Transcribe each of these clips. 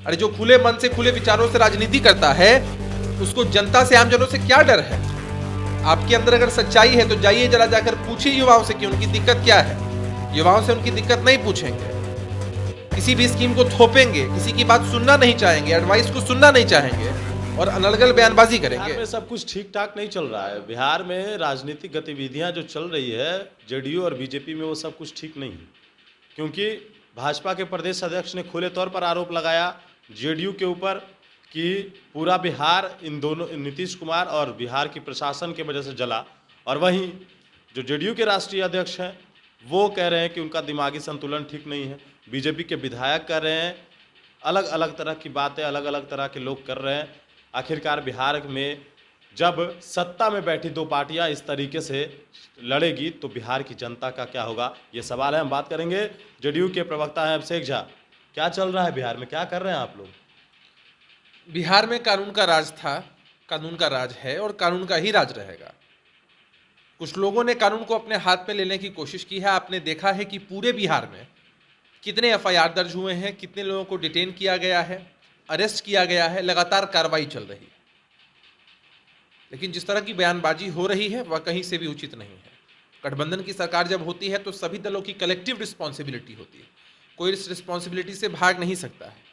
अरे जो खुले मन से खुले विचारों से राजनीति करता है उसको जनता से, आमजनों से क्या डर है? आपके अंदर अगर सच्चाई है तो जाइए जरा जाकर पूछिए युवाओं से कि उनकी दिक्कत क्या है। युवाओं से उनकी दिक्कत नहीं पूछेंगे, किसी भी स्कीम को थोपेंगे, किसी की बात सुनना नहीं चाहेंगे, एडवाइस को सुनना नहीं चाहेंगे और अनर्गल बयानबाजी करेंगे। बिहार में सब कुछ ठीक ठाक नहीं चल रहा है। बिहार में राजनीतिक गतिविधियां जो चल रही है जेडीयू और बीजेपी में, वो सब कुछ ठीक नहीं है। क्योंकि भाजपा के प्रदेश अध्यक्ष ने खुले तौर पर आरोप लगाया जेडीयू के ऊपर कि पूरा बिहार इन दोनों नीतीश कुमार और बिहार की प्रशासन की वजह से जला। और वहीं जो जेडीयू के राष्ट्रीय अध्यक्ष हैं वो कह रहे हैं कि उनका दिमागी संतुलन ठीक नहीं है। बीजेपी के विधायक कर रहे हैं, अलग अलग तरह की बातें अलग अलग तरह के लोग कर रहे हैं। आखिरकार बिहार में जब सत्ता में बैठी दो पार्टियां इस तरीके से लड़ेगी तो बिहार की जनता का क्या होगा, ये सवाल है। हम बात करेंगे जेडीयू के प्रवक्ता हैं अभिषेक झा। क्या चल रहा है बिहार में, क्या कर रहे हैं आप लोग? बिहार में कानून का राज था, कानून का राज है और कानून का ही राज रहेगा। कुछ लोगों ने कानून को अपने हाथ में लेने की कोशिश की है। आपने देखा है कि पूरे बिहार में कितने एफआईआर दर्ज हुए हैं, कितने लोगों को डिटेन किया गया है, अरेस्ट किया गया है, लगातार कार्रवाई चल रही है। लेकिन जिस तरह की बयानबाजी हो रही है वह कहीं से भी उचित नहीं है। गठबंधन की सरकार जब होती है तो सभी दलों की कलेक्टिव रिस्पॉन्सिबिलिटी होती है, कोई इस रिस्पॉन्सिबिलिटी से भाग नहीं सकता है।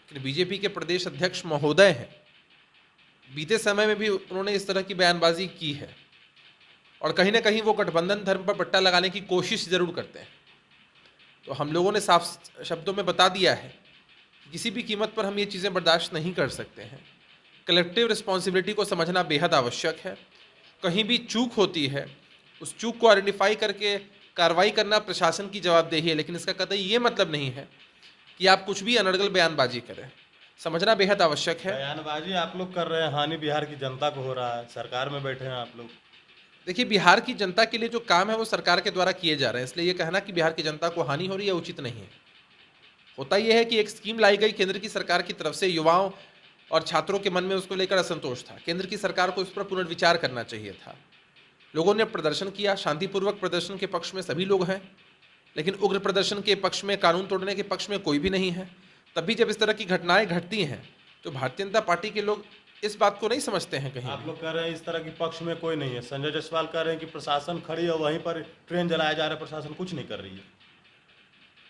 लेकिन बीजेपी के प्रदेश अध्यक्ष महोदय हैं, बीते समय में भी उन्होंने इस तरह की बयानबाजी की है और कहीं ना कहीं वो गठबंधन धर्म पर पट्टा लगाने की कोशिश जरूर करते हैं। तो हम लोगों ने साफ शब्दों में बता दिया है कि किसी भी कीमत पर हम ये चीज़ें बर्दाश्त नहीं कर सकते हैं। कलेक्टिव रिस्पॉन्सिबिलिटी को समझना बेहद आवश्यक है। कहीं भी चूक होती है, उस चूक को आइडेंटिफाई करके कार्रवाई करना प्रशासन की जवाबदेही है। लेकिन इसका कतई ये मतलब नहीं है कि आप कुछ भी अनर्गल बयानबाजी करें। समझना बेहद आवश्यक है। बयानबाजी आप लोग कर रहे हैं, हानि बिहार की जनता को हो रहा है। सरकार में बैठे हैं आप लोग। देखिए, बिहार की जनता के लिए जो काम है वो सरकार के द्वारा किए जा रहे हैं, इसलिए ये कहना कि बिहार की जनता को हानि हो रही है उचित नहीं है। होता यह है कि एक स्कीम लाई गई केंद्र की सरकार की तरफ से, युवाओं और छात्रों के मन में उसको लेकर असंतोष था। केंद्र की सरकार को इस पर पुनर्विचार करना चाहिए था। लोगों ने प्रदर्शन किया, शांतिपूर्वक प्रदर्शन के पक्ष में सभी लोग हैं, लेकिन उग्र प्रदर्शन के पक्ष में, कानून तोड़ने के पक्ष में कोई भी नहीं है। तब भी जब इस तरह की घटनाएं घटती हैं तो भारतीय जनता पार्टी के लोग इस बात को नहीं समझते हैं। कहीं आप लोग कह रहे हैं इस तरह की पक्ष में कोई नहीं है। संजय जायसवाल कह रहे हैं कि प्रशासन खड़ी है, वहीं पर ट्रेन जलाया जा रहा है, प्रशासन कुछ नहीं कर रही है।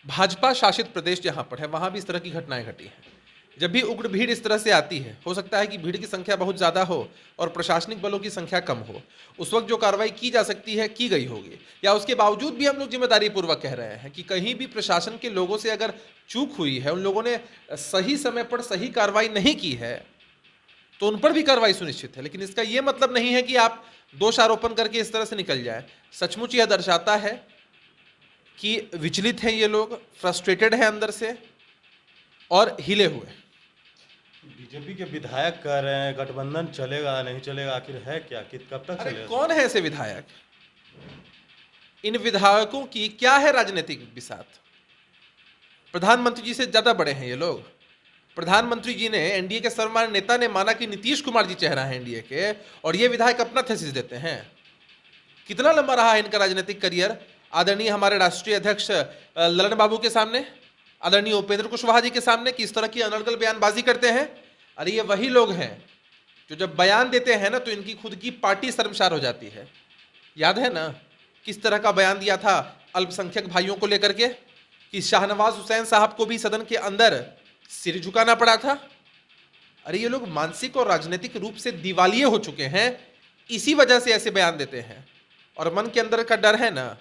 भाजपा शासित प्रदेश जहां पर है वहां भी इस तरह की घटनाएं घटी हैं। जब भी उग्र भीड़ इस तरह से आती है, हो सकता है कि भीड़ की संख्या बहुत ज़्यादा हो और प्रशासनिक बलों की संख्या कम हो। उस वक्त जो कार्रवाई की जा सकती है की गई होगी, या उसके बावजूद भी हम लोग जिम्मेदारी पूर्वक कह रहे हैं कि कहीं भी प्रशासन के लोगों से अगर चूक हुई है, उन लोगों ने सही समय पर सही कार्रवाई नहीं की है, तो उन पर भी कार्रवाई सुनिश्चित है। लेकिन इसका यह मतलब नहीं है कि आप दोष आरोपण करके इस तरह से निकल जाए। सचमुच यह दर्शाता है कि विचलित हैं ये लोग, फ्रस्ट्रेटेड हैं अंदर से और हिले हुए। बीजेपी के विधायक कह रहे हैं गठबंधन चलेगा नहीं चलेगा, आखिर है क्या, कि कब तक अरे चलेगा? कौन है ऐसे विधायक? इन विधायकों की क्या है राजनीतिक बिसात? प्रधानमंत्री जी से ज्यादा बड़े हैं ये लोग। प्रधानमंत्री जी ने, एनडीए के सर्वमान्य नेता ने माना कि नीतीश कुमार जी चेहरा है एनडीए के, और ये विधायक अपना थेसिस देते हैं। कितना लंबा रहा है इनका राजनीतिक करियर? आदरणीय हमारे राष्ट्रीय अध्यक्ष ललन बाबू के सामने, आदरणीय उपेंद्र कुशवाहा जी के सामने किस तरह की अनर्गल बयानबाजी करते हैं। अरे ये वही लोग हैं जो जब बयान देते हैं ना तो इनकी खुद की पार्टी शर्मसार हो जाती है। याद है ना किस तरह का बयान दिया था अल्पसंख्यक भाइयों को लेकर के, कि शाहनवाज हुसैन साहब को भी सदन के अंदर सिर झुकाना पड़ा था। अरे ये लोग मानसिक और राजनीतिक रूप से दिवालिये हो चुके हैं, इसी वजह से ऐसे बयान देते हैं। और मन के अंदर का डर है ना,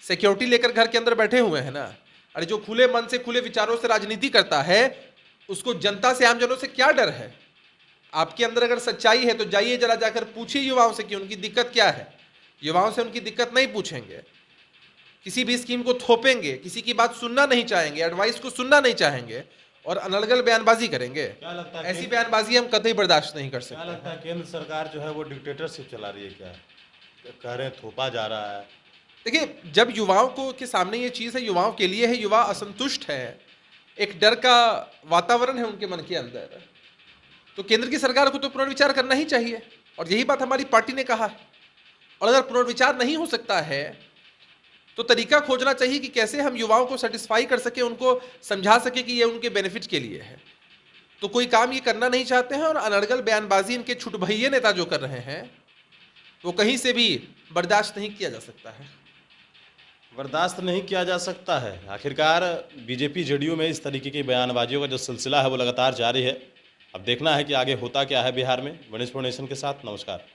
सिक्योरिटी लेकर घर के अंदर बैठे हुए हैं ना। अरे जो खुले मन से खुले विचारों से राजनीति करता है उसको जनता से, आमजनों से क्या डर है? आपके अंदर अगर सच्चाई है तो जाइए जरा जाकर पूछिए युवाओं से कि उनकी दिक्कत क्या है। युवाओं से उनकी दिक्कत नहीं पूछेंगे, किसी भी स्कीम को थोपेंगे, किसी की बात सुनना नहीं चाहेंगे, एडवाइस को सुनना नहीं चाहेंगे और अनर्गल बयानबाजी करेंगे। क्या लगता है ऐसी बयानबाजी हम कतई बर्दाश्त नहीं कर क्या सकते। लगता है केंद्र सरकार जो है वो डिक्टेटरशिप चला रही है? क्या कह रहे हैं थोपा जा रहा है? देखिए, जब युवाओं को के सामने ये चीज़ है, युवाओं के लिए है, युवा असंतुष्ट है, एक डर का वातावरण है उनके मन के अंदर, तो केंद्र की सरकार को तो पुनर्विचार करना ही चाहिए। और यही बात हमारी पार्टी ने कहा है। और अगर पुनर्विचार नहीं हो सकता है तो तरीका खोजना चाहिए कि कैसे हम युवाओं को सेटिस्फाई कर सके, उनको समझा सके कि ये उनके बेनिफिट के लिए है। तो कोई काम ये करना नहीं चाहते हैं और अनर्गल बयानबाजी इनके छुटभइये नेता जो कर रहे हैं वो कहीं से भी बर्दाश्त नहीं किया जा सकता है। बर्दाश्त नहीं किया जा सकता है। आखिरकार बीजेपी जेडीयू में इस तरीके की बयानबाजियों का जो सिलसिला है वो लगातार जारी है। अब देखना है कि आगे होता क्या है बिहार में। मनीष नेशन के साथ नमस्कार।